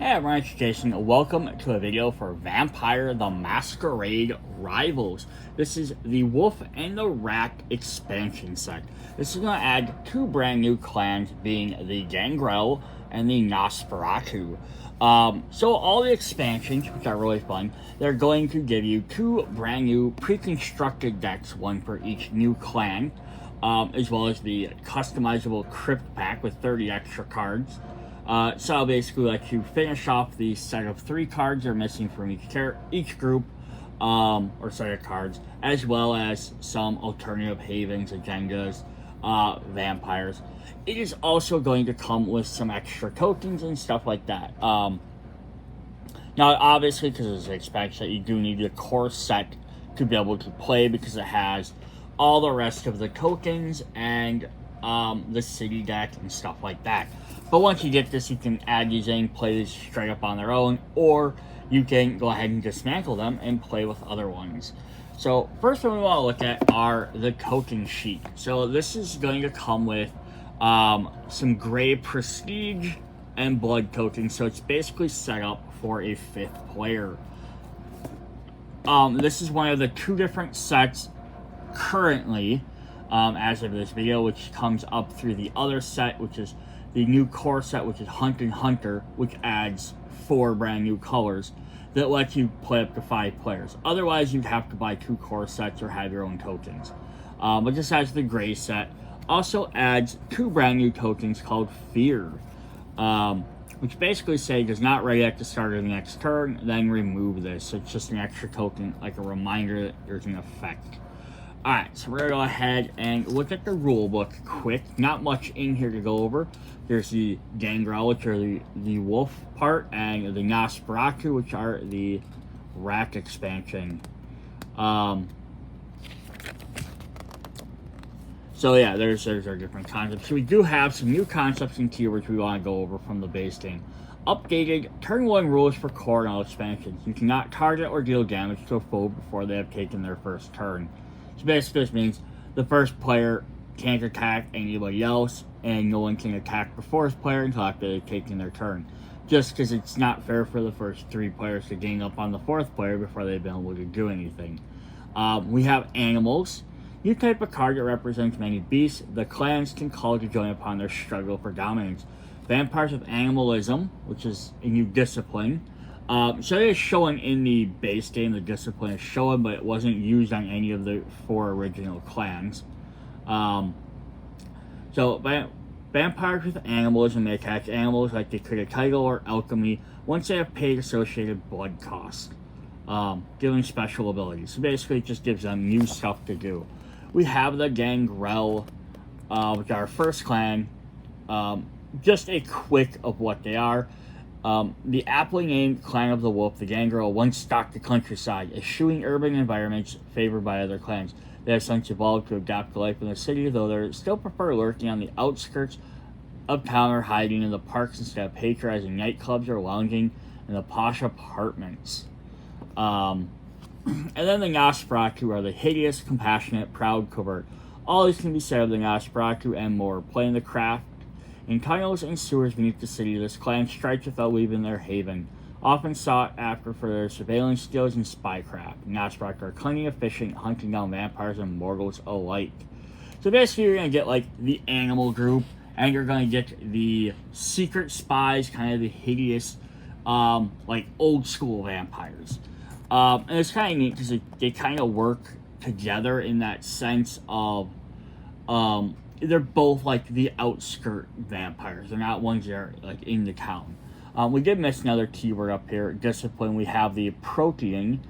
Hey everyone, it's Jason. Welcome to a video for Vampire The Masquerade Rivals. This is the Wolf and the Rat expansion set. This is going to add two brand new clans, being the Gangrel and the Nosferatu. So all the expansions, which are really fun, they're going to give you two brand new pre-constructed decks, one for each new clan, as well as the customizable crypt pack with 30 extra cards. So I'll basically let you finish off the set of 3 cards they're missing from each group, or set of cards, as well as some alternative havens, agendas, vampires. It is also going to come with some extra tokens and stuff like that. Now, obviously, because it's an expansion, you do need the core set to be able to play, because it has all the rest of the tokens and the city deck and stuff like that. But once you get this, you can add these in, play these straight up on their own, or you can go ahead and dismantle them and play with other ones. So first thing we want to look at are the token sheet. So this is going to come with some gray prestige and blood tokens. So it's basically set up for a 5th player. This is one of the 2 different sets currently, as of this video, which comes up through the other set, which is the new core set, which is Hunt and Hunter, which adds 4 brand new colors that lets you play up to 5 players. Otherwise, you'd have to buy 2 core sets or have your own tokens. But this has the gray set. Also adds 2 brand new tokens called Fear, which basically say does not ready at the start of the next turn, then remove this. So it's just an extra token, like a reminder that there's an effect. Alright, so we're going to go ahead and look at the rule book quick. Not much in here to go over. There's the Gangrel, which are the wolf part, and the Nosferatu, which are the rat expansion. So yeah, there's our different concepts. So we do have some new concepts and keywords we want to go over from the base game. Updated turn 1 rules for core and all expansions. You cannot target or deal damage to a foe before they have taken their first turn. So basically this means the first player can't attack anybody else, and no one can attack the 4th player until after they've taken their turn. Just because it's not fair for the first 3 players to gang up on the 4th player before they've been able to do anything. We have animals. New type of card that represents many beasts. The clans can call to join upon their struggle for dominance. Vampires with animalism, which is a new discipline. So it is showing in the base game, the discipline is showing, but it wasn't used on any of the 4 original clans. So vampires with animalism may attack animals like they could a title or alchemy once they have paid associated blood cost, giving special abilities. So basically it just gives them new stuff to do. We have the Gangrel, which are our first clan. Just a quick of what they are. The aptly named Clan of the Wolf, the Gangrel, once stalked the countryside, eschewing urban environments favored by other clans. They have since evolved to adapt to life in the city, though they still prefer lurking on the outskirts of town or hiding in the parks instead of patronizing nightclubs or lounging in the posh apartments. And then the Nosferatu are the hideous, compassionate, proud, covert. All these can be said of the Nosferatu and more. Playing the craft in tunnels and sewers beneath the city, this clan strikes without leaving their haven, often sought after for their surveillance skills and spycraft. Nosferatu are cunning, efficient, hunting down vampires and mortals alike. So basically you're going to get like the animal group, and you're going to get the secret spies, kind of the hideous, like old school vampires. And it's kind of neat because they kind of work together in that sense of, they're both like the outskirt vampires. They're not ones that are like in the town. We did miss another keyword up here, discipline. We have the protean,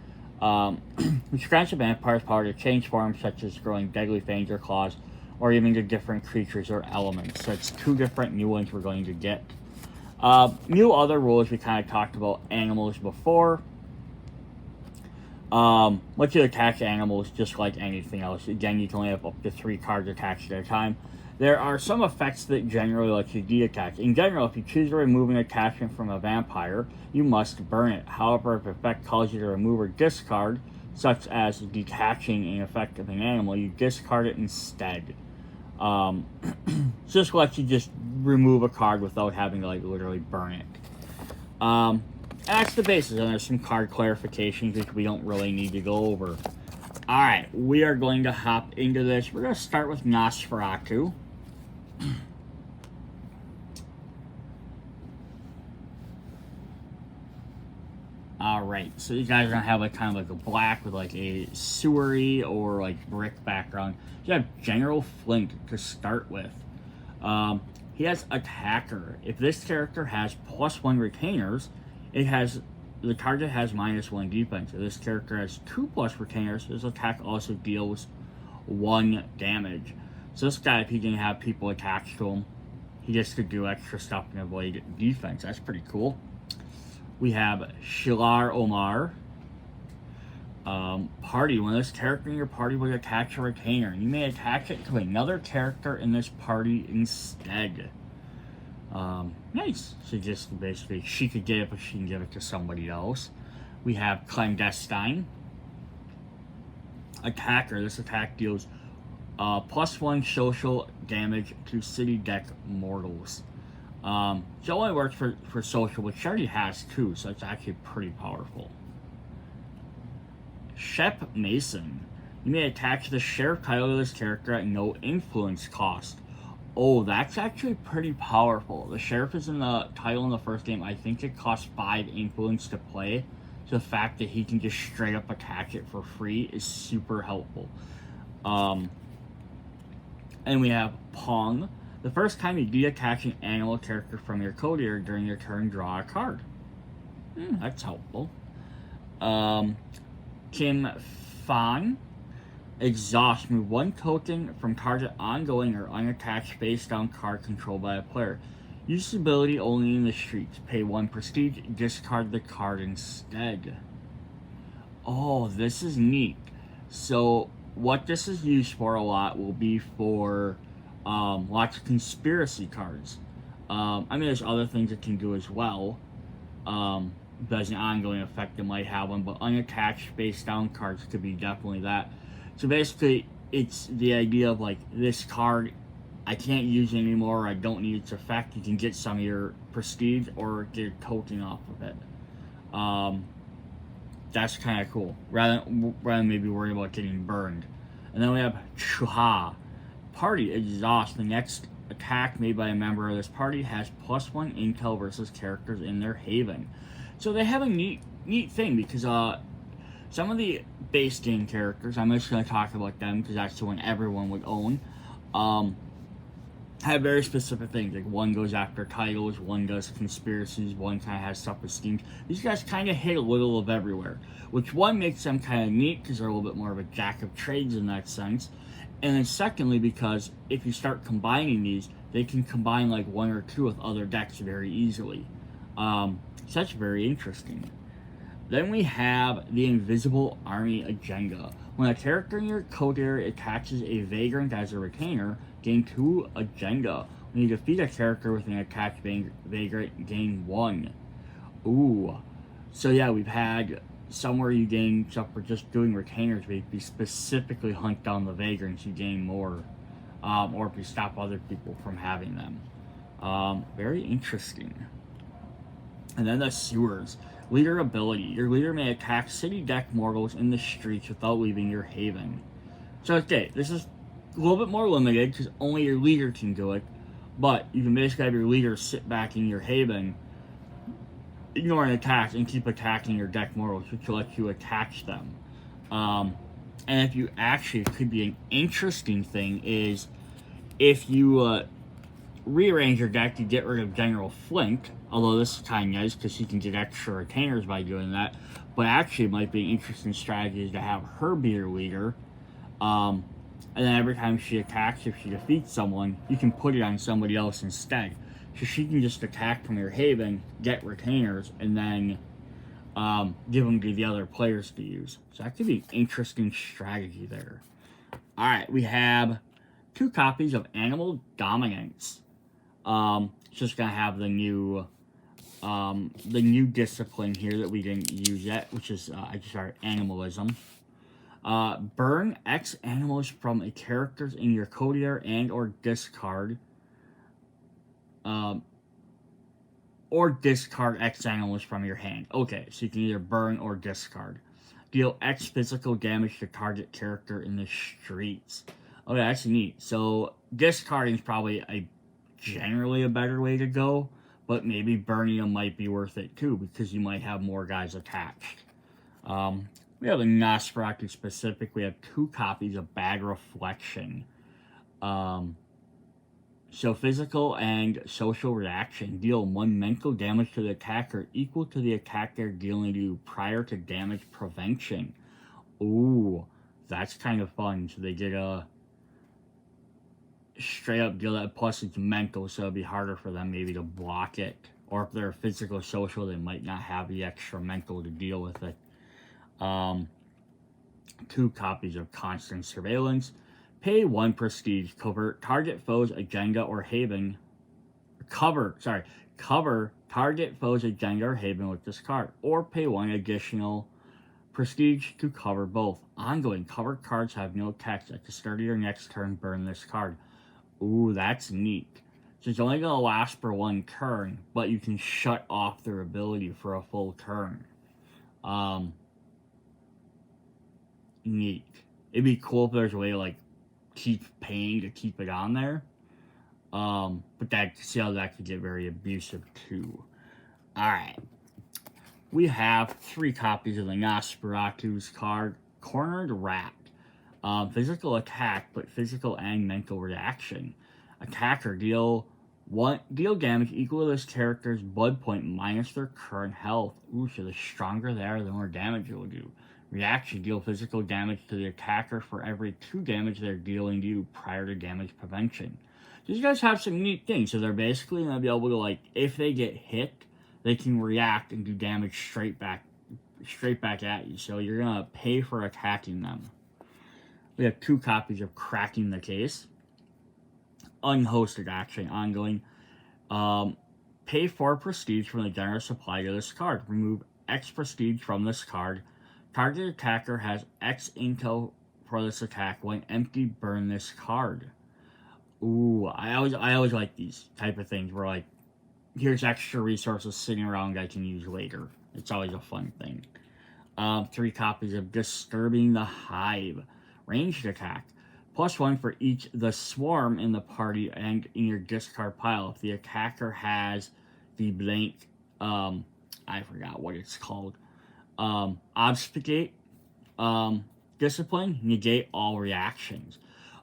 which grants a vampire's power to change forms, such as growing deadly fangs or claws, or even to different creatures or elements. So it's 2 different new ones we're going to get. New other rules, we kind of talked about animals before. Let you attack animals just like anything else. Again, you can only have up to 3 cards attached at a time. There are some effects that generally let you de-attack. In general, if you choose to remove an attachment from a vampire, you must burn it. However, if an effect calls you to remove or discard, such as detaching an effect of an animal, you discard it instead. Just lets you just remove a card without having to like literally burn it. And that's the basis, and there's some card clarifications which we don't really need to go over. Alright, we are going to hop into this. We're going to start with Nosferatu. Alright, so you guys are going to have like kind of like a black with like a sewery or like brick background. You have General Flint to start with. He has Attacker. If this character has +1 retainers, the target has -1 defense. If this character has 2+ retainers, his attack also deals 1 damage. So this guy, if he didn't have people attached to him, he gets to do extra stuff and avoid defense. That's pretty cool. We have Shilar Omar. Party. When this character in your party would attach a retainer, you may attach it to another character in this party instead. Nice. So just basically, she could get it, but she can give it to somebody else. We have Clandestine. Attacker. This attack deals +1 social damage to city deck mortals. It only works for social, which she already has too, so it's actually pretty powerful. Shep Mason. You may attach the sheriff title to this character at no influence cost. Oh, that's actually pretty powerful. The sheriff is in the title in the first game. I think it costs 5 influence to play. So the fact that he can just straight up attach it for free is super helpful. And we have Pong. The first time you detach an animal character from your courier during your turn, draw a card. That's helpful. Kim Fan. Exhaust. Move 1 token from target ongoing or unattached face down card controlled by a player. Use this ability only in the streets. Pay 1 prestige, discard the card instead. Oh, this is neat. So what this is used for a lot will be for lots of conspiracy cards. I mean, there's other things it can do as well. There's an ongoing effect that might have one, but unattached face down cards could be definitely that. So basically, it's the idea of like, this card, I can't use it anymore, I don't need its effect. You can get some of your prestige or get a token off of it. That's kind of cool, rather than maybe worry about getting burned. And then we have Chuha. Party Exhaust. The next attack made by a member of this party has +1 intel versus characters in their haven. So they have a neat thing, because some of the base game characters, I'm just going to talk about them because that's the one everyone would own, have very specific things. Like, one goes after titles, one does conspiracies, one kind of has stuff with schemes. These guys kind of hit a little of everywhere, which one makes them kind of neat because they're a little bit more of a jack of trades in that sense. And then secondly, because if you start combining these, they can combine like 1 or 2 with other decks very easily. So that's very interesting. Then we have the Invisible Army Agenda. When a character in your code area attaches a Vagrant as a retainer, gain 2 Agenda. When you defeat a character with an attached Vagrant, gain 1. Ooh. So yeah, we've had somewhere you gain stuff for just doing retainers, but if you specifically hunt down the Vagrants, you gain more. Or if you stop other people from having them. Very interesting. And then the Sewers. Leader ability. Your leader may attack city deck mortals in the streets without leaving your haven. So okay, this is a little bit more limited because only your leader can do it. But you can basically have your leader sit back in your haven, ignore an attack, and keep attacking your deck mortals, which will let you attach them. And if you actually, it could be an interesting thing, is if you rearrange your deck to get rid of General Flint, although this is kind of nice because she can get extra retainers by doing that, but actually it might be an interesting strategy to have her be your leader, and then every time she attacks, if she defeats someone, you can put it on somebody else instead. So she can just attack from your haven, get retainers, and then give them to the other players to use. So that could be an interesting strategy there. Alright, we have 2 copies of Animal Dominance. It's just gonna have the new discipline here that we didn't use yet, which is I just started Animalism. Burn X animals from a characters in your courier and or discard. or discard X animals from your hand. Okay, so you can either burn or discard. Deal X physical damage to target character in the streets. Okay, that's neat. So discarding is probably generally a better way to go, but maybe burning them might be worth it too, because you might have more guys attached. We have a Nosferatu specific. We have 2 copies of Bad Reflection. So physical and social reaction. Deal 1 mental damage to the attacker equal to the attack they're dealing to you prior to damage prevention. Ooh, that's kind of fun. So they get a straight up deal that, plus it's mental, so it'd be harder for them maybe to block it. Or if they're physical social, they might not have the extra mental to deal with it. 2 copies of Constant Surveillance. Pay 1 prestige. Cover target foe's agenda or haven. Cover target foe's agenda or haven with this card. Or pay 1 additional prestige to cover both. Ongoing. Covered cards have no text. At the start of your next turn, burn this card. Ooh, that's neat. So it's only going to last for 1 turn, but you can shut off their ability for a full turn. Neat. It'd be cool if there's a way to, like, keep paying to keep it on there. But that, see how that could get very abusive too. Alright. We have 3 copies of the Nosferatu's card, Cornered Rat. Physical attack, but physical and mental reaction. Attacker, deal damage equal to this character's blood point minus their current health. Ooh, so the stronger they are, the more damage it will do. Reaction, deal physical damage to the attacker for every 2 damage they're dealing to you prior to damage prevention. These guys have some neat things. So they're basically going to be able to, like, if they get hit, they can react and do damage straight back at you. So you're going to pay for attacking them. We have 2 copies of Cracking the Case. Unhosted action, ongoing. Pay 4 prestige from the general supply to this card. Remove X prestige from this card. Target attacker has X intel for this attack. When empty, burn this card. Ooh, I always like these type of things where, like, here's extra resources sitting around I can use later. It's always a fun thing. 3 copies of Disturbing the Hive. Ranged attack. +1 for each the swarm in the party and in your discard pile. If the attacker has the blank, I forgot what it's called. Obfuscate, discipline, negate all reactions.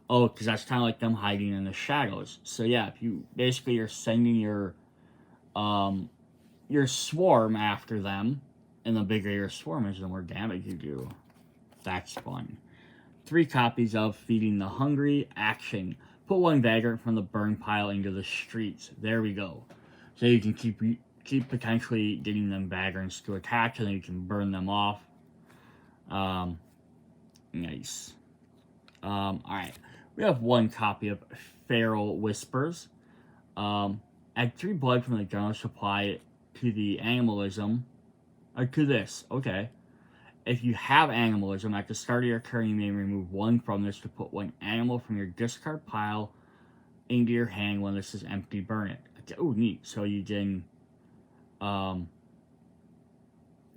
Oh, because that's kind of like them hiding in the shadows. So yeah, if you basically are sending your swarm after them, and the bigger your swarm is, the more damage you do. That's fun. 3 copies of Feeding the Hungry. Action. Put 1 vagrant from the burn pile into the streets. There we go. So you can keep potentially getting them vagrants to attach, and then you can burn them off. Nice. Alright. We have 1 copy of Feral Whispers. Add 3 blood from the general supply to the animalism. Or to this. Okay. If you have animalism, at the start of your turn, you may remove 1 from this to put 1 animal from your discard pile into your hand. When this is empty, burn it. Oh, neat. So you can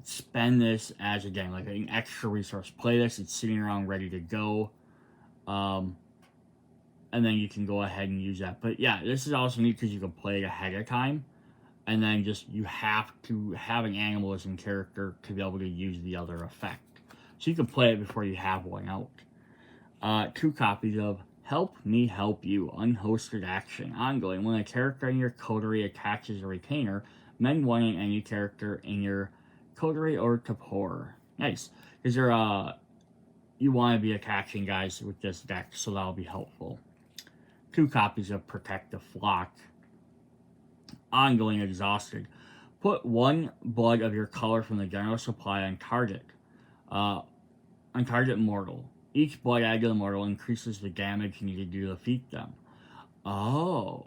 spend this as, again, like an extra resource. Play this, it's sitting around ready to go. And then you can go ahead and use that. But yeah, this is also neat because you can play it ahead of time. And then just, you have to have an animalism character to be able to use the other effect. So you can play it before you have one out. 2 copies of Help Me Help You. Unhosted action. Ongoing. When a character in your coterie attaches a retainer, mend 1 in any character in your coterie or Tapor. Nice. Because you want to be attaching guys with this deck, so that'll be helpful. 2 copies of Protect the Flock. Ongoing. Exhausted. Put 1 blood of your color from the general supply on target. On target mortal. Each blood added to the mortal increases the damage needed to defeat them. Oh.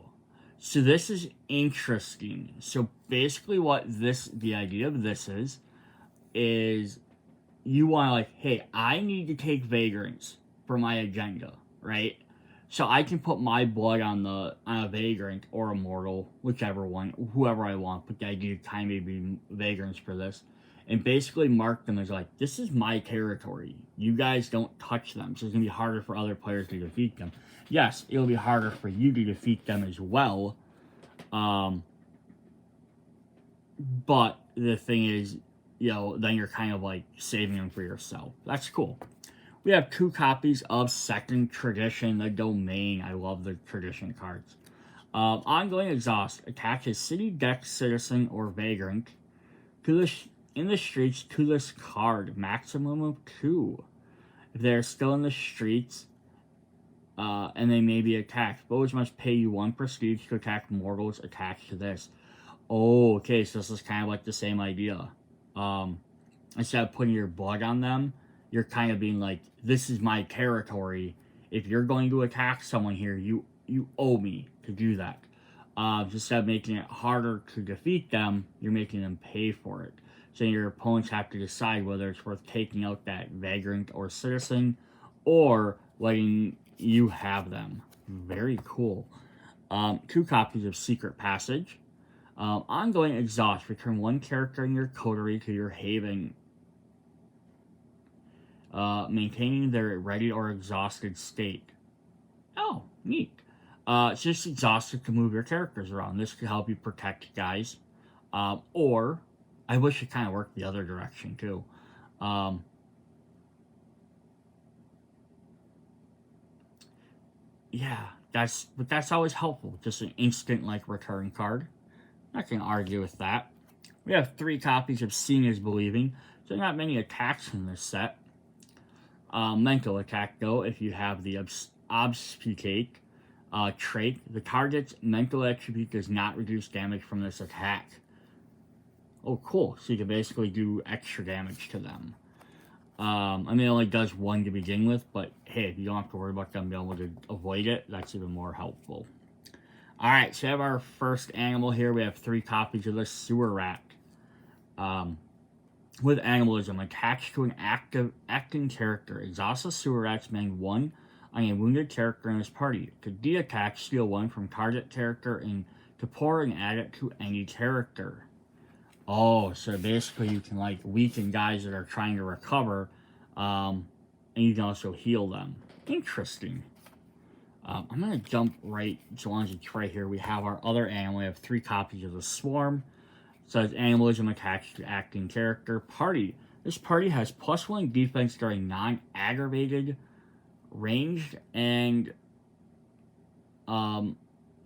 So this is interesting. So basically the idea of this is you want to, like, hey, I need to take vagrants for my agenda, right? So I can put my blood on a vagrant or a mortal, whichever one, whoever I want. But the idea kind of be vagrants for this, and basically mark them as like, this is my territory. You guys don't touch them. So it's gonna be harder for other players to defeat them. Yes, it'll be harder for you to defeat them as well. But the thing is, then you're kind of like saving them for yourself. That's cool. We have 2 copies of Second Tradition, the Domain. I love the Tradition cards. Ongoing Exhaust. Attaches city, deck, citizen, or vagrant in the streets to this card. Maximum of 2. If they are still in the streets, and they may be attacked, foes must pay you 1 prestige to attack mortals attached to this. Oh, okay, so this is kind of like the same idea. Instead of putting your blood on them, you're kind of being like, this is my territory. If you're going to attack someone here, you owe me to do that. Instead of making it harder to defeat them, you're making them pay for it. So your opponents have to decide whether it's worth taking out that vagrant or citizen, or letting you have them. Very cool. 2 copies of Secret Passage. Ongoing Exhaust. Return 1 character in your coterie to your haven, maintaining their ready or exhausted state. Oh, neat. It's just exhausted to move your characters around. This could help you protect guys. Or, I wish it kind of worked the other direction too. Yeah, that's always helpful. Just an instant like return card. I can argue with that. We have 3 copies of Seeing is Believing. So not many attacks in this set. Mental attack though, if you have the obfuscate trait, the target's mental attribute does not reduce damage from this attack. Oh, cool. So you can basically do extra damage to them. I mean, it only does 1 to begin with, but hey, if you don't have to worry about them being able to avoid it, that's even more helpful. Alright, so we have our first animal here. We have 3 copies of the Sewer Rat. With Animalism, attached to an acting character. Exhaust the Sewer Rat's main 1 on a wounded character in his party. To de-attack, steal 1 from target character and to pour and add it to any character. Oh, so basically you can like weaken guys that are trying to recover, and you can also heal them. Interesting. I'm going to jump right, so long as it's right here, we have our other animal. We have 3 copies of the Swarm. So it's Animalism attached to acting character. Party. This party has +1 defense during non-aggravated, ranged, and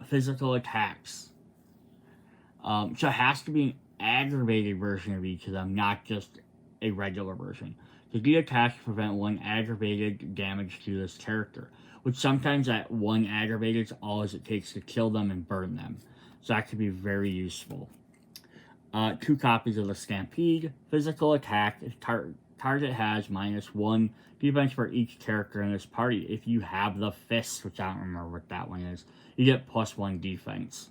physical attacks. So it has to be an aggravated version of each of them, not just a regular version. To de-attack to prevent 1 aggravated damage to this character, which sometimes that 1 aggravated is all as it takes to kill them and burn them. So that could be very useful. 2 copies of the Stampede. Physical attack. If target has -1 defense for each character in this party. If you have the Fist, which I don't remember what that one is, you get +1 defense.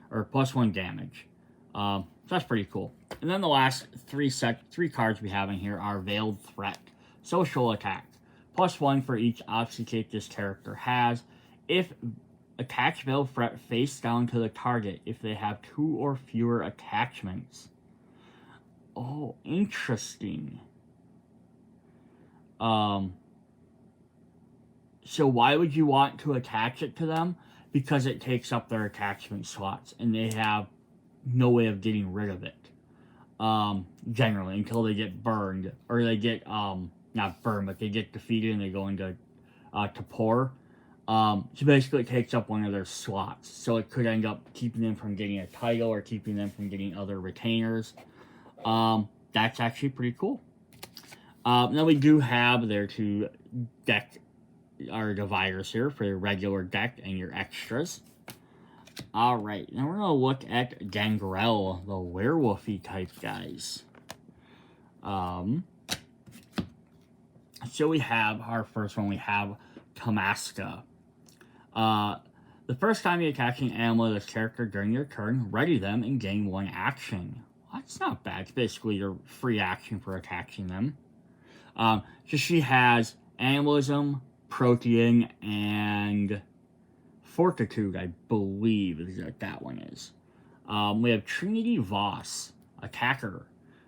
Or +1 damage. So that's pretty cool. And then the last 3 cards we have in here are Veiled Threat. Social attack. +1 for each obfuscate this character has. If attach Veiled Threat face down to the target if they have 2 or fewer attachments. Oh, interesting. So why would you want to attach it to them? Because it takes up their attachment slots, and they have no way of getting rid of it. Generally, until they get burned, or they get, not burned, but they get defeated and they go into Tapor. So basically it takes up one of their slots. So it could end up keeping them from getting a title or keeping them from getting other retainers. That's actually pretty cool. Then we do have their 2 deck, our dividers here for your regular deck and your extras. Alright, now we're going to look at Gangrel, the werewolfy type guys. So we have our first one, we have Tamaska. The first time you attack an animal of this character during your turn, ready them and gain 1 action. Well, that's not bad. It's basically your free action for attacking them. So she has Animalism, Protean, and Fortitude, I believe, is what that one is. We have Trinity Voss, Attacker.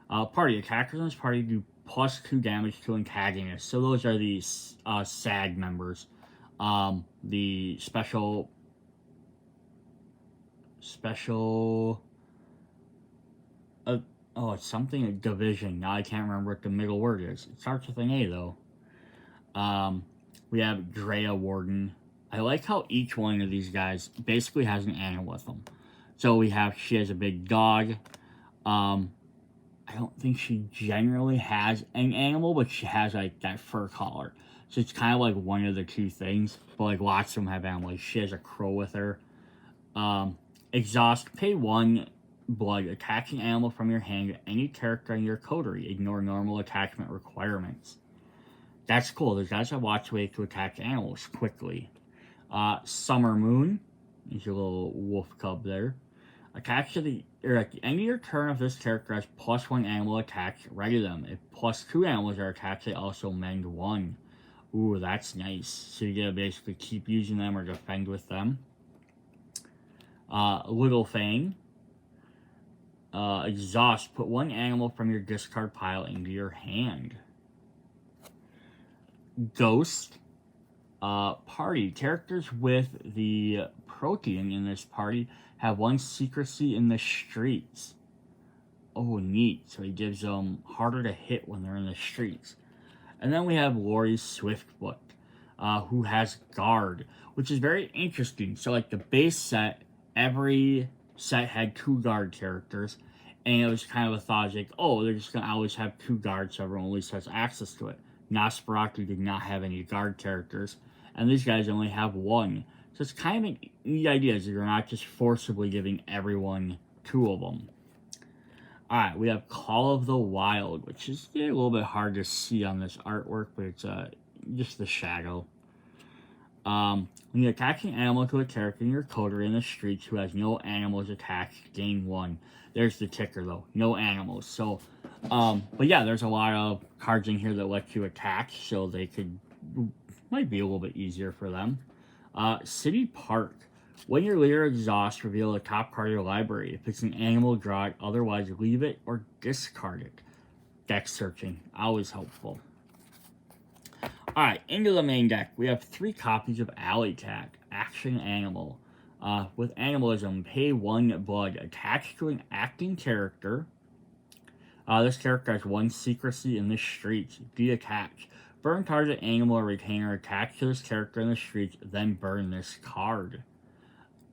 Party. Attackers in this party do +2 damage to antagonists. So those are the SAG members. The special... it's something, a division. Now I can't remember what the middle word is. It starts with an A, though. We have Drea Warden. I like how each one of these guys basically has an animal with them. So she has a big dog. I don't think she generally has an animal, but she has, like, that fur collar. So it's kind of like one of the two things. But, like, lots of them have animals. Like, she has a crow with her. Exhaust. Pay 1 blood. Attach an animal from your hand to any character in your coterie. Ignore normal attachment requirements. That's cool. Those guys have lots of ways to attach animals quickly. Summer Moon. There's your little wolf cub there. Attach at the end of your turn, if this character has +1 animal attached, ready them. If +2 animals are attached, they also mend 1. Ooh, that's nice. So you gotta basically keep using them or defend with them. Little Fang. Exhaust. Put 1 animal from your discard pile into your hand. Ghost. Party. Characters with the protein in this party have 1 secrecy in the streets. Oh, neat. So he gives them harder to hit when they're in the streets. And then we have Lori Swiftfoot, who has guard, which is very interesting. So, like, the base set, every set had 2 guard characters, and it was kind of a thought, like, oh, they're just going to always have 2 guards, so everyone at least has access to it. Nosferatu did not have any guard characters, and these guys only have 1. So it's kind of a neat idea, is you're not just forcibly giving everyone 2 of them. Alright, we have Call of the Wild, which is a little bit hard to see on this artwork, but it's just the shadow. When you attach an animal to a character in your coterie in the streets who has no animals attached, gain 1. There's the kicker, though. No animals. So, but yeah, there's a lot of cards in here that let you attach, so might be a little bit easier for them. City Park. When your leader exhausts, reveal the top card of your library. If it's an animal, draw it. Otherwise, leave it or discard it. Deck searching. Always helpful. Alright, into the main deck. We have 3 copies of Alley Cat. Action Animal. With Animalism, pay 1 blood. Attached to an acting character. This character has 1 secrecy in the streets. Detach. Burn target animal or retainer attached to this character in the streets, then burn this card.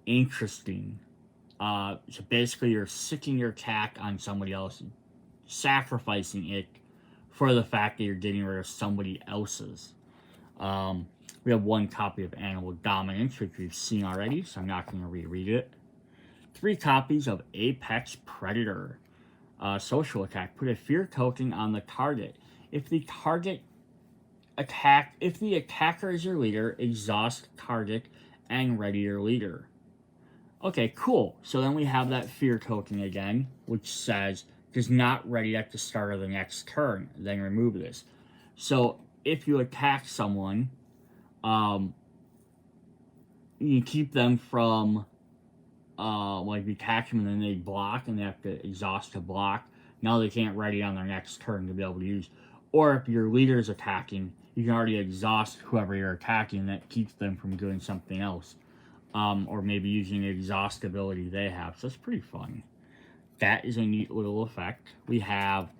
Interesting. So basically you're sicking your attack on somebody else, sacrificing it for the fact that you're getting rid of somebody else's. We have 1 copy of Animal Dominance, which we've seen already, so I'm not going to reread it. 3 copies of Apex Predator. Social attack. Put a fear token on the target. If the attacker is your leader, exhaust target and ready your leader. Okay, cool. So then we have that fear token again, which says, does not ready at the start of the next turn. Then remove this. So if you attack someone, you keep them from, like, you attack them and then they block and they have to exhaust to block. Now they can't ready on their next turn to be able to use. Or if your leader is attacking, you can already exhaust whoever you're attacking, and that keeps them from doing something else. Or maybe using the exhaust ability they have. So it's pretty fun. That is a neat little effect. We have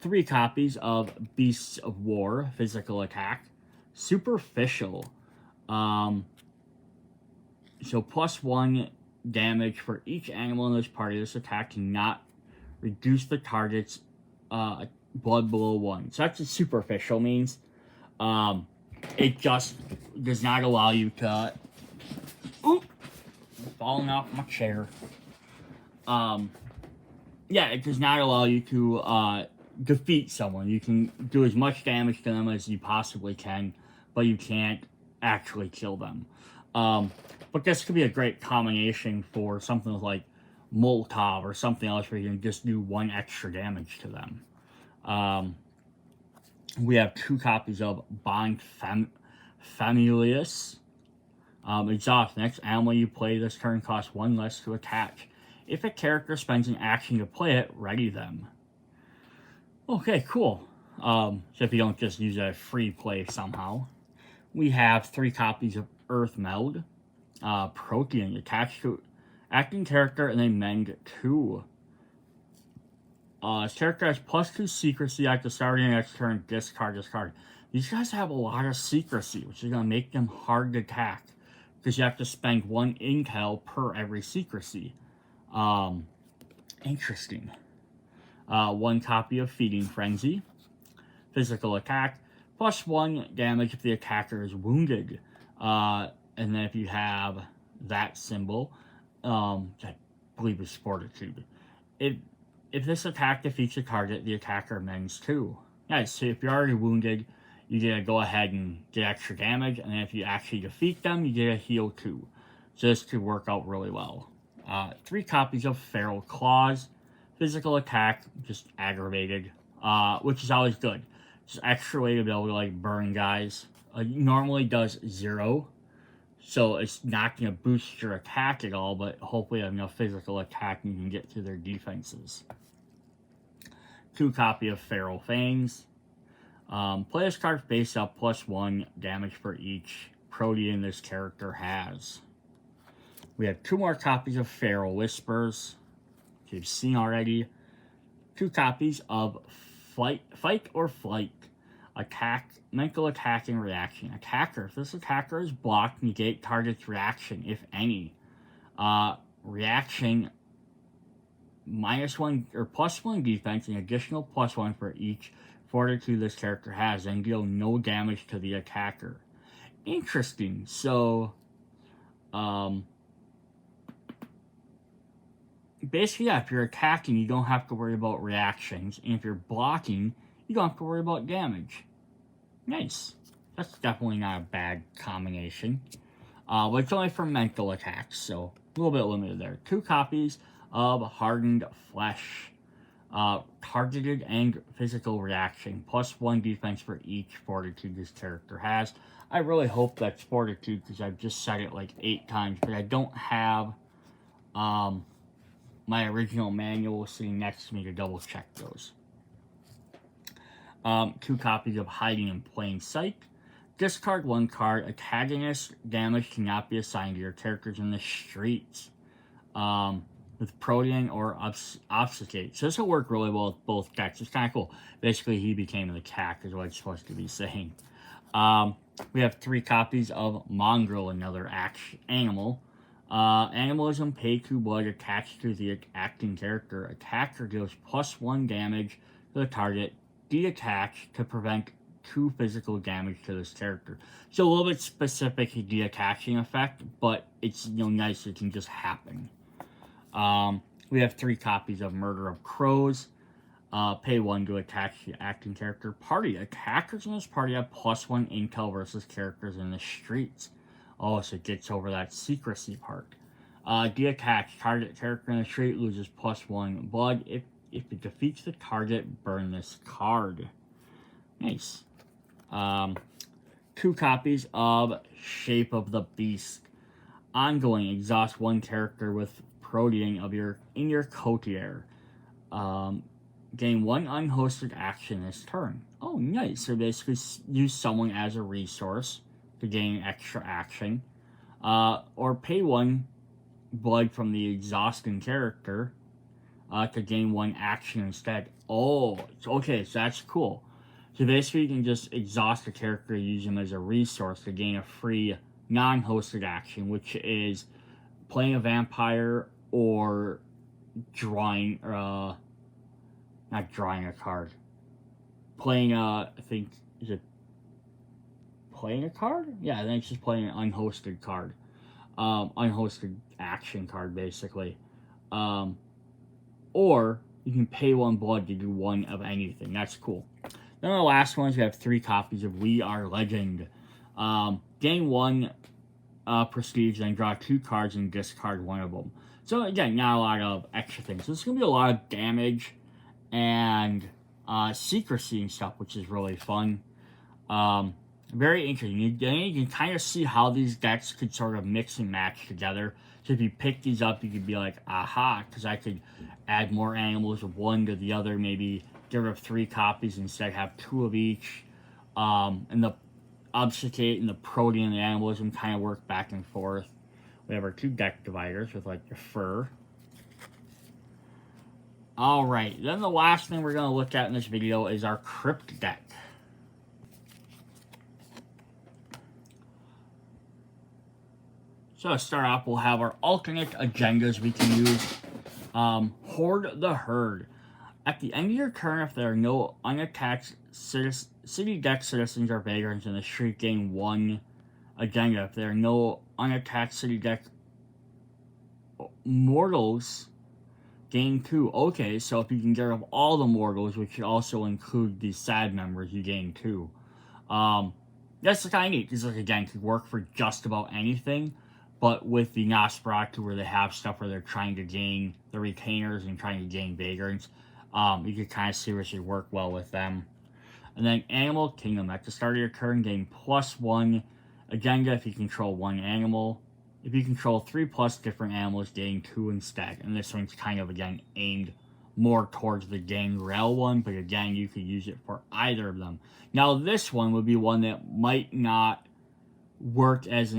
3 copies of Beasts of War, Physical Attack. Superficial. So +1 damage for each animal in this party. This attack cannot reduce the target's blood below 1. So that's what superficial means. It just does not allow you to... Oop! Falling off my chair. Yeah, it does not allow you to defeat someone. You can do as much damage to them as you possibly can, but you can't actually kill them. But this could be a great combination for something like Molotov or something else where you can just do 1 extra damage to them. We have 2 copies of Bond Familius. Exhaust. Next animal you play this turn costs 1 less to attach. If a character spends an action to play it, ready them. Okay, cool. So if you don't just use a free play somehow. We have 3 copies of Earth Meld. Protein attached to acting character and then mend 2. This character has +2 secrecy at the start of the next turn. Discard, discard. These guys have a lot of secrecy, which is going to make them hard to attack. Because you have to spend 1 intel per every secrecy. Interesting. 1 copy of Feeding Frenzy. Physical attack. +1 damage if the attacker is wounded. And then if you have that symbol, I believe is Fortitude. If this attack defeats a target, the attacker mends 2. Nice, so if you're already wounded, you get to go ahead and get extra damage, and if you actually defeat them, you get a heal 2. So this could work out really well. 3 copies of Feral Claws. Physical attack, just aggravated, which is always good. Just extra way to be able to like burn guys. Normally does 0. So it's not going to boost your attack at all, but hopefully you have enough physical attack and you can get through their defenses. 2 copy of Feral Fangs. Play this card face up +1 damage for each protein this character has. We have 2 more copies of Feral Whispers, which you've seen already. 2 copies of Fight or Flight. Attack, mental attack and reaction. Attacker. If this attacker is blocked, negate target's reaction, if any. Reaction, -1 or +1 defense, an additional +1 for each fortitude this character has, and deal no damage to the attacker. Interesting. So, basically, yeah, if you're attacking, you don't have to worry about reactions, and if you're blocking, you don't have to worry about damage. Nice. That's definitely not a bad combination. But it's only for mental attacks, so a little bit limited there. 2 copies of Hardened Flesh. Targeted and physical reaction. +1 defense for each fortitude this character has. I really hope that's fortitude because I've just said it like 8 times, but I don't have my original manual sitting next to me to double check those. 2 copies of Hiding in Plain Sight. Discard 1 card. Antagonist damage cannot be assigned to your characters in the streets. With Protean or Obfuscate. So this will work really well with both decks. It's kind of cool. Basically, he became an attack is what it's supposed to be saying. We have 3 copies of Mongrel, another animal. Animalism, pay 2 blood attached to the acting character. Attacker deals +1 damage to the target. Detach to prevent 2 physical damage to this character. So a little bit specific detaching effect, but it's nice it can just happen. We have 3 copies of Murder of Crows. Pay 1 to attach the acting character. Party. Attackers in this party have +1 intel versus characters in the streets. Oh, so it gets over that secrecy part. Detach. Target character in the street loses +1 blood. If it defeats the target, burn this card. Nice. 2 copies of Shape of the Beast. Ongoing. Exhaust 1 character with Protean in your coterie. Gain 1 unhosted action this turn. Oh, nice. So basically use someone as a resource to gain extra action. Or pay 1 blood from the exhausting character to gain 1 action instead. Oh, okay, so that's cool. So basically you can just exhaust a character, use him as a resource to gain a free non-hosted action, which is playing a vampire or drawing, not drawing a card. Playing I think, is it playing a card? Yeah, I think it's just playing an unhosted card. Unhosted action card, basically. Or you can pay 1 blood to do 1 of anything. That's cool. Then the last ones, we have 3 copies of We Are Legend. Gain 1 prestige, then draw 2 cards and discard 1 of them. So again, not a lot of extra things. So it's going to be a lot of damage and secrecy and stuff, which is really fun. very interesting. You can kind of see how these decks could sort of mix and match together. So if you pick these up, you could be like, aha, because I could add more animals of one to the other, maybe get rid of 3 copies, instead have 2 of each. And the obfuscate and the protean and the animalism kind of work back and forth. We have our 2 deck dividers with like the fur. Alright, then the last thing we're going to look at in this video is our crypt deck. So to start off, we'll have our alternate agendas we can use. Hoard the Herd. At the end of your turn, if there are no unattached city deck citizens or vagrants in the street, gain 1 agenda. If there are no unattached city deck mortals, gain 2. Okay, so if you can get rid of all the mortals, which should also include the sad members, you gain 2. That's kind of neat, because like, again, could work for just about anything. But with the Nosferatu, where they have stuff where they're trying to gain the retainers and trying to gain vagrants, you could kind of seriously work well with them. And then Animal Kingdom. At the start of your turn, gain +1 agenda if you control 1 animal. If you control 3+ different animals, gain 2 instead. And this one's kind of, again, aimed more towards the Gangrel one, but again, you could use it for either of them. Now, this one would be one that might not work as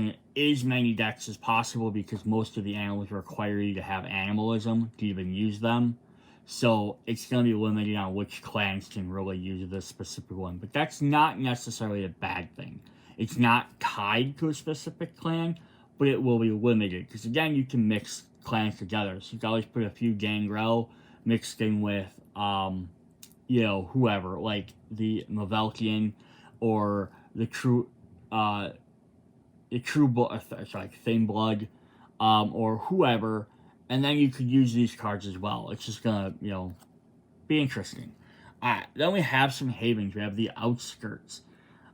many decks as possible, because most of the animals require you to have animalism to even use them. So it's going to be limited on which clans can really use this specific one. But that's not necessarily a bad thing. It's not tied to a specific clan, but it will be limited. Because again, you can mix clans together. So you can always put a few Gangrel mixed in with, whoever. Like the Mavelkian or the Thin Blood, or whoever, and then you could use these cards as well. It's just gonna, be interesting. Alright, then we have some havens. We have the Outskirts.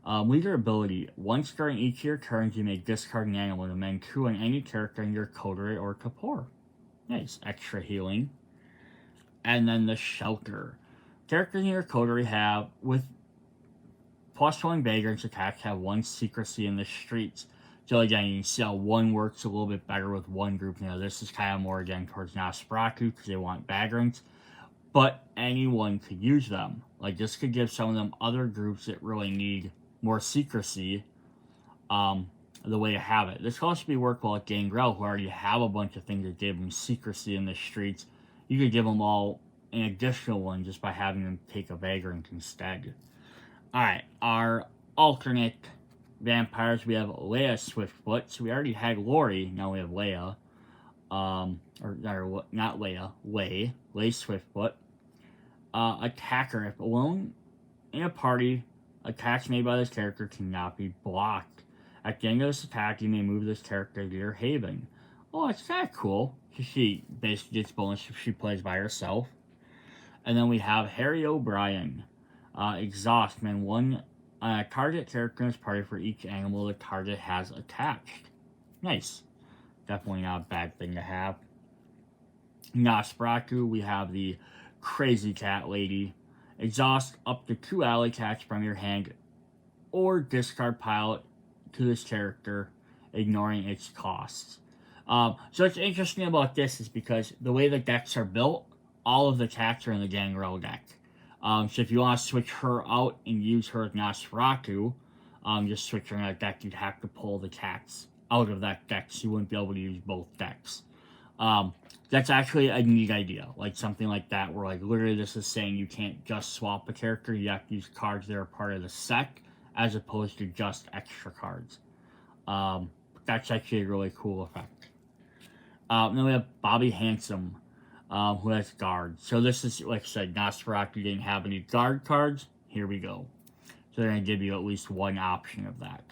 Leader ability. Once during each of your turns, you may discard an animal and amend 2 on any character in your coterie or Kapor. Nice. Extra healing. And then the Shelter. Characters in your coterie have, with +1 vagrants attacks, have 1 secrecy in the streets. So again, you can see how 1 works a little bit better with 1 group. This is kind of more, again, towards Nosferatu, because they want vagrants. But anyone could use them. Like, this could give some of them other groups that really need more secrecy, the way to have it. This could also be work well at Gangrel, who already have a bunch of things that give them secrecy in the streets. You could give them all an additional one just by having them take a vagrant instead. Alright, our alternate vampires, we have Leia Swiftfoot. So we already had Lori, now we have Leia. Or not Leia, Lei Swiftfoot. Attacker. If alone in a party, attacks made by this character cannot be blocked. At the end of this attack, you may move this character to your haven. Oh, it's kind of cool. She basically gets bonus if she plays by herself. And then we have Harry O'Brien. Exhaust. Man, 1 target character in this party for each animal the target has attached. Nice. Definitely not a bad thing to have. Nosferatu, we have the Crazy Cat Lady. Exhaust up to 2 alley cats from your hand, or discard pile to this character, ignoring its costs. So what's interesting about this is because the way the decks are built, all of the cats are in the Gangrel deck. So if you want to switch her out and use her as Nosferatu, just switch her in that deck, you'd have to pull the cats out of that deck, so you wouldn't be able to use both decks. That's actually a neat idea, like something like that, where like literally this is saying you can't just swap a character, you have to use cards that are part of the set, as opposed to just extra cards. That's actually a really cool effect. Then we have Bobby Handsome, who has guards. So this is, like I said, Nosferatu didn't have any guard cards. Here we go. So they're going to give you at least 1 option of that.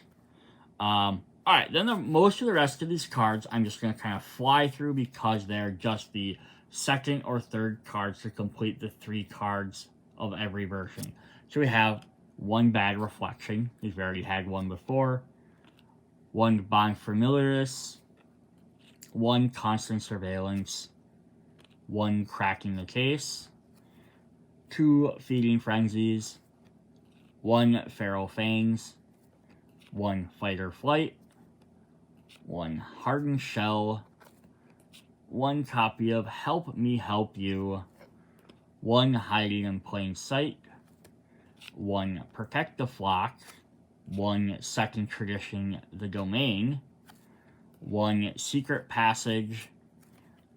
Alright, then most of the rest of these cards I'm just going to kind of fly through, because they're just the second or third cards to complete the 3 cards of every version. So we have 1 Bad Reflection, we've already had 1 before. 1 Bond Familiaris. 1 Constant Surveillance. 1 Cracking the Case. 2 Feeding Frenzies. 1 Feral Fangs. 1 Fight or Flight, 1 Hardened Shell, 1 copy of Help Me Help You, 1 Hiding in Plain Sight, 1 Protect the Flock, 1 Second Tradition The Domain, 1 Secret Passage,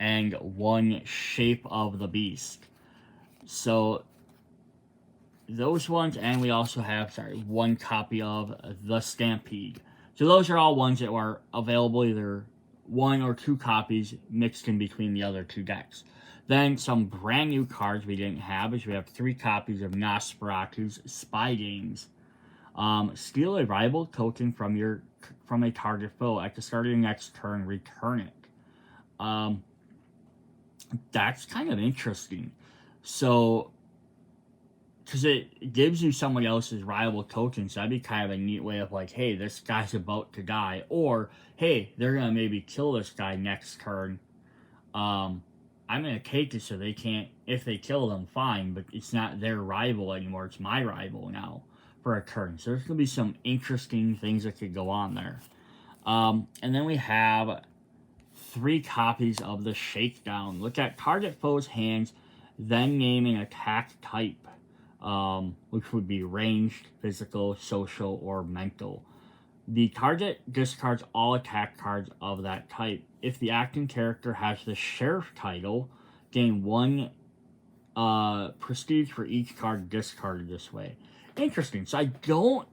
and 1 Shape of the Beast. So those ones, and we also have, 1 copy of The Stampede. So those are all ones that are available, either 1 or 2 copies mixed in between the other 2 decks. Then some brand new cards we didn't have is we have 3 copies of Nosferatu's Spy Games. Steal a rival token from a target foe. At the start of your next turn, return it. That's kind of interesting. So, because it gives you someone else's rival token, so that'd be kind of a neat way of like, hey, this guy's about to die, or hey, they're gonna maybe kill this guy next turn. I'm gonna take it so they can't. If they kill them, fine, but it's not their rival anymore. It's my rival now for a turn. So there's gonna be some interesting things that could go on there. And then we have 3 copies of the Shakedown. Look at target foe's hands, then name an attack type, which would be ranged, physical, social, or mental. The target discards all attack cards of that type. If the acting character has the Sheriff title, gain 1 prestige for each card discarded this way. Interesting. So I don't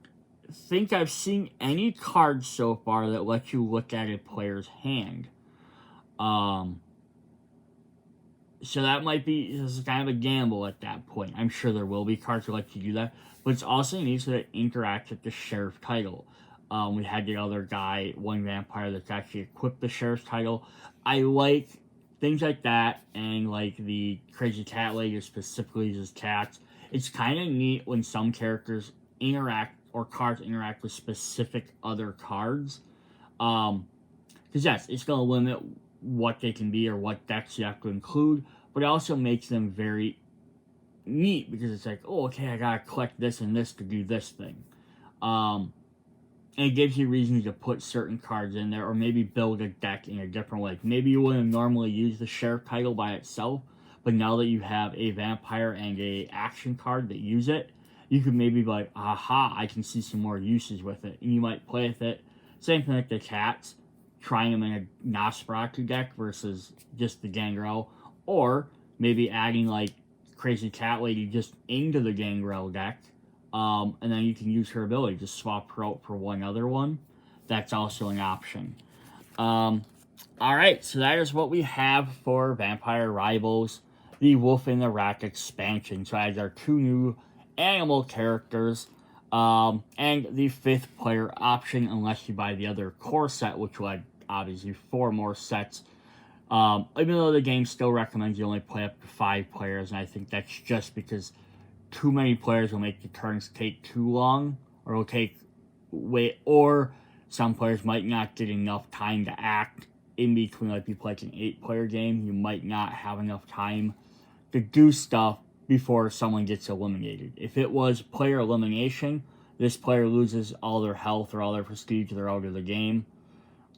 think I've seen any cards so far that let you look at a player's hand. So that might be, this is kind of a gamble at that point. I'm sure there will be cards that let you do that, but it's also neat that interacts with the Sheriff title. We had the other guy, 1 vampire that's actually equipped the Sheriff's title. I like things like that, and like the Crazy Cat Lady specifically uses cats. It's kind of neat when some characters interact, or cards interact with specific other cards. Because yes, it's going to limit what they can be or what decks you have to include, but it also makes them very neat because it's like, oh, okay, I gotta collect this and this to do this thing. And it gives you reasons to put certain cards in there, or maybe build a deck in a different way. Maybe you wouldn't normally use the Sheriff title by itself, but now that you have a vampire and a action card that use it, you could maybe be like, aha, I can see some more uses with it, and you might play with it. Same thing like the cats, trying them in a Nosferatu deck versus just the Gangrel, or maybe adding like Crazy Cat Lady just into the Gangrel deck, and then you can use her ability to swap her out for one other one. That's also an option. Alright, so that is what we have for Vampire Rivals, the Wolf in the Rack expansion. So as our 2 new animal characters, and the 5th player option, unless you buy the other core set, which will add obviously 4 more sets. Even though the game still recommends you only play up to 5 players, and I think that's just because too many players will make the turns take too long, or will take or some players might not get enough time to act in between. Like, if you play like an 8-player game, you might not have enough time to do stuff before someone gets eliminated. If it was player elimination, this player loses all their health or all their prestige, they're out of the game.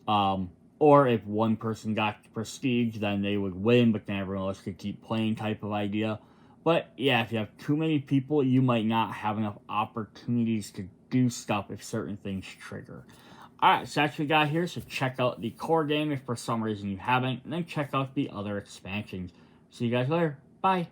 Or if one person got prestige, then they would win, but then everyone else could keep playing type of idea. But yeah, if you have too many people, you might not have enough opportunities to do stuff if certain things trigger. Alright, so that's what we got here. So check out the core game if for some reason you haven't, and then check out the other expansions. See you guys later. Bye.